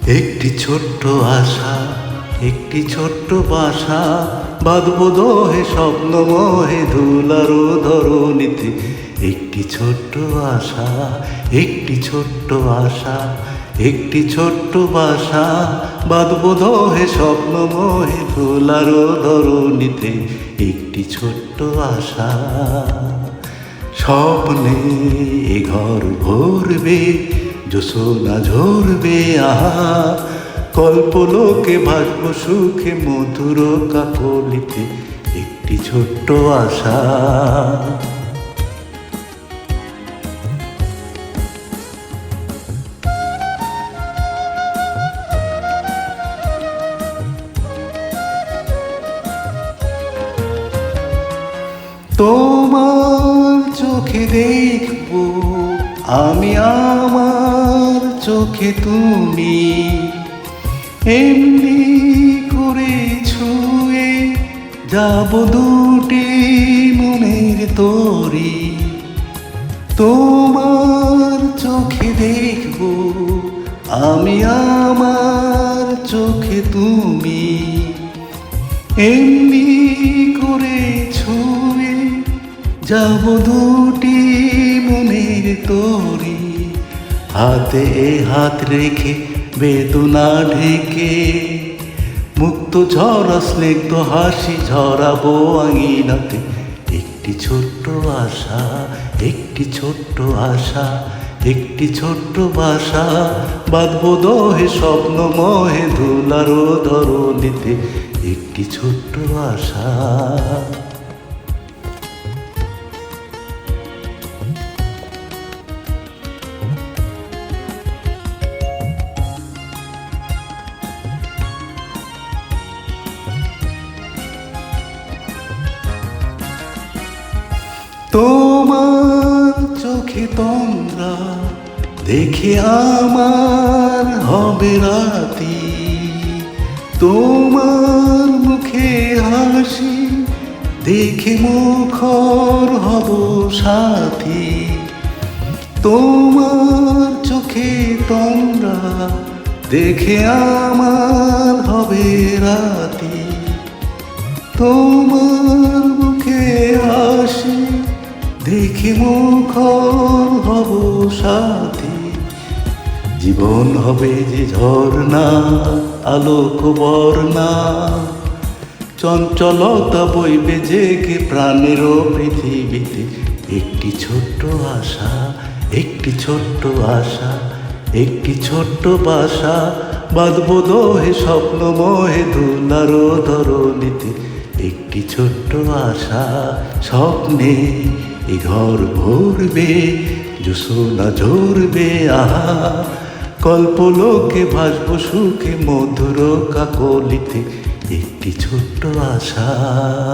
একটি ছোট্ট আশা, একটি ছোট্ট বাসা বাঁধবো দোহে স্বপ্ন মোহে ধুলারো ধরণীতে। একটি ছোট্ট আশা, একটি ছোট্ট আশা, একটি ছোট্ট বাসা বাঁধবো দোহে স্বপ্ন মোহে ধুলারো ধরণীতে। একটি ছোট্ট আশা, স্বপ্নে এ ঘর ভরবে, জোছনা ঝরবে আহা, কল্পলোকে ভাসব সুখে মধুর কাকলিতে। একটি ছোট্ট আশা, তোমার চোখে দেখবো আমি আমার চোখে তুমি, এমনি করে ছুঁয়ে যাব দুটি মনের তরি। তোমার চোখে দেখবো আমি আমার চোখে তুমি, এমনি করে ছুঁয়ে যাব দুটি মনের তরি। হাতে হাত রেখে বেদনা ঢেকে মুক্ত ঝরা স্নিগ্ধ হাসি ঝরাবো আঙিনাতে। একটি ছোট্ট আশা, একটি ছোট্ট আশা, একটি ছোট্ট বাসা বাঁধবো দোহে স্বপ্ন মোহে ধুলারো ধরণীতে। একটি ছোট্ট আশা, তোমার চোখে তন্দ্রা দেখে আমার হবে রাতি, তোমার মুখে হাসি দেখে মুখর হব সাথী। তোমার চোখে তন্দ্রা দেখে আমার হবে রাতি, তোমার মুখে হাসি দেখে মুখর হব সাথী। জীবন হবে যে ঝর্ণা আলোক বর্ণা, চঞ্চলতা বইবে জেগে প্রাণেরও পৃথিবীতে। একটি ছোট্ট আশা, একটি ছোট্ট আশা, একটি ছোট্ট বাসা বাঁধবো দোহে স্বপ্ন মোহে ধুলারো ধরণীতে। একটি ছোট্ট আশা, স্বপ্নে এ ঘর ভরবে, জোছনা ঝরবে আহা, কল্পলোকে ভাসব সুখে মধুর কাকলিতে। একটি ছোট্ট আশা।